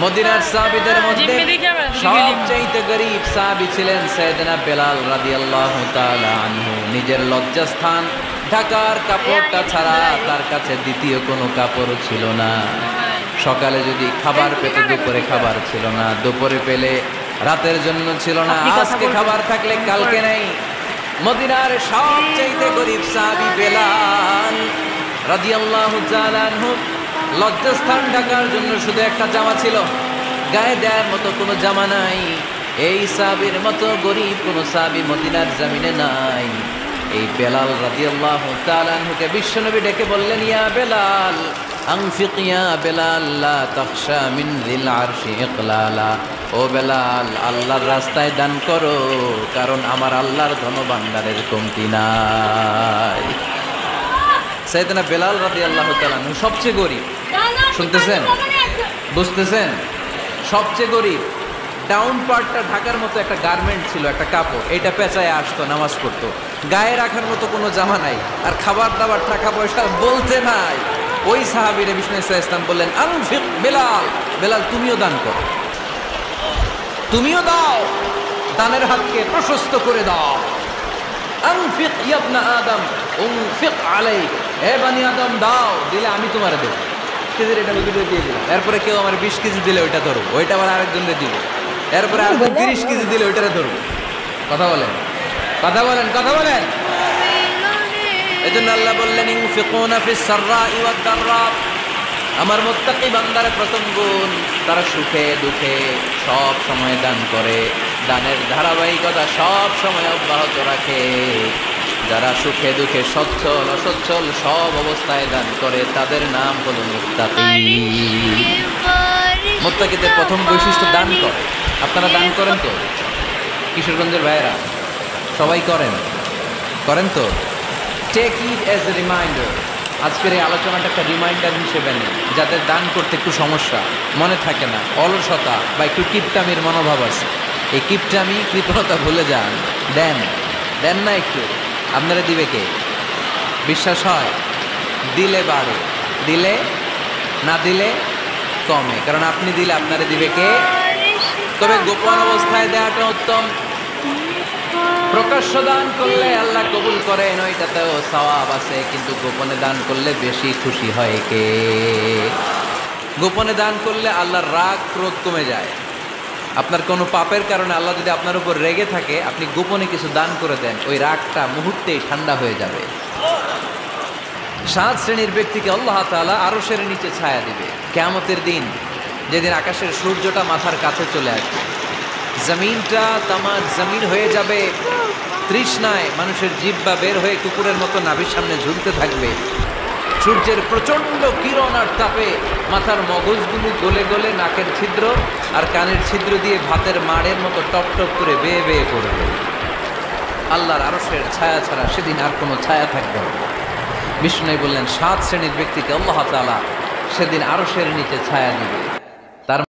মদিনার সাহাবীদের মধ্যে সবচেয়ে গরীব সাহাবী ছিলেন সাইয়েদনা বেলাল রাদিয়াল্লাহু তাআলা আনহু। নিজের লজ্জাস্থান ঢাকার কাপড়টা ছাড়া তার কাছে দ্বিতীয় কোনো কাপড় ছিল না। সকালে যদি খাবার পেত, দুপুরে খাবার ছিল না, দুপুরে পেলে রাতের জন্য ছিল না, আজকে খাবার থাকলে কালকে নেই। মদিনার সবচেয়ে গরীব সাহাবী বেলাল রাদিয়াল্লাহু তাআলা আনহু লজ্জাস্থান ঢাকার জন্য শুধু একটা জামা ছিল, গায়ে দেওয়ার মতো কোনো জামা নাই। এই সাহাবীর মতো গরীব কোনো সাহাবী মদিনার জমিনে নাই। এই বেলাল রাদিয়াল্লাহু তাআলা আনহুকে বিশ্বনবী ডেকে বললেন, ইয়া বেলাল আনফিক ইয়া বেলাল লা তাখশা মিন যিল আরশি ইকলালা। ও বেলাল, আল্লাহর রাস্তায় দান করো, কারণ আমার আল্লাহর ধনভাণ্ডারের কমতি নাই। সাইয়েদনা বেলাল রাদিয়াল্লাহু তাআলা আনহু সবচেয়ে গরীব। শুনতেছেন, বুঝতেছেন? সবচেয়ে গরীব। ডাউন পার্টটা ঢাকার মতো একটা গার্মেন্ট ছিল, একটা কাপড়, এটা পেঁচায় আসতো, নামাজ পড়তো। গায়ে রাখার মতো কোনো জামা নাই, আর খাবার দাবার টাকা পয়সা বলতে নাই। ওই সাহাবীরে বিষ্ণু ইসলাম বললেন, আনফিক বেলাল, বেলাল তুমিও দান করো, তুমিও দাও, দানের হাতকে প্রশস্ত করে দাও। আনফিক ইবনা আদম উনফিক আলাইক, হে বনি আদম দাও, দিলে আমি তোমারে দেব। কেজির এটা নদীতে দিয়ে দিলাম, এরপরে কেউ আমার 20 কেজি দিলে ওইটা ধরবো, ওইটা আবার আরেকজনকে দিব, এরপরে আরেকজন 30 কেজি দিলে ওইটারে ধরবো। কথা বলেন, কথা বলেন, কথা বলেন। এজন্য আল্লাহ বললেন, ইনফিকুনা ফিস সাররাই ওয়াদ দাররা। আমার মুত্তাকি বান্দার প্রথম গুণ, তারা সুখে দুঃখে সব সময় দান করে, দানের ধারাবাহিকতা সব সময় অব্যাহত রাখে। যারা সুখে দুঃখে সচ্ছল অসচ্ছল সব অবস্থায় দান করে, তাদের নাম হলো মুত্তাকি। মুত্তাকিদের প্রথম বৈশিষ্ট্য দান করে। আপনারা দান করেন তো? কিশোরগঞ্জের ভাইয়েরা সবাই করেন, করেন তো? Take it as a reminder. আজকের এই আলোচনাটা একটা রিমাইন্ডার হিসেবে নেন, যাদের দান করতে একটু সমস্যা, মনে থাকে না, অলসতা বা একটু কিপটামির মনোভাব আছে, এই কিপটামি কৃপণতা ভুলে যান। দেন, দেন না একটু, আপনারা দিবে কে? বিশ্বাস হয়? দিলে বাড়ে, দিলে না দিলে কমে, কারণ আপনি দিলে আপনারা দিবে কে? তবে গোপন অবস্থায় দেওয়াটা উত্তম। প্রকাশ্য দান করলে আল্লাহ কবুল করেন, ওইটাতেও সওয়াব আছে, কিন্তু গোপনে দান করলে বেশি খুশি হয় কে? গোপনে দান করলে আল্লাহর রাগ ক্রোধ কমে যায়। আপনার কোনো পাপের কারণে আল্লাহ যদি আপনার উপর রেগে থাকে, আপনি গোপনে কিছু দান করে দেন, ওই রাগটা মুহূর্তেই ঠান্ডা হয়ে যাবে। 7 শ্রেণীর ব্যক্তিকে আল্লাহ তাআলা আরশের নিচে ছায়া দিবে কিয়ামতের দিন, যেদিন আকাশের সূর্যটা মাথার কাছে চলে আসবে, জমিনটা তামার জমিন হয়ে যাবে, তৃষ্ণায় মানুষের জিহ্বা বের হয়ে কুকুরের মতো নাভির সামনে ঝুলতে থাকবে। সূর্যের প্রচণ্ড কিরণ আর তাপে মাথার মগজগুলো গলে গলে নাকের ছিদ্র আর কানের ছিদ্র দিয়ে ভাতের মাড়ের মতো টপ টপ করে বেয়ে বেয়ে পড়বে। আল্লাহর আরশের ছায়া ছাড়া সেদিন আর কোনো ছায়া থাকবে না। বিষ্ণু বললেন, 7 শ্রেণীর ব্যক্তিকে আল্লাহ তাআলা সেদিন আরশের নিচে ছায়া দিবে।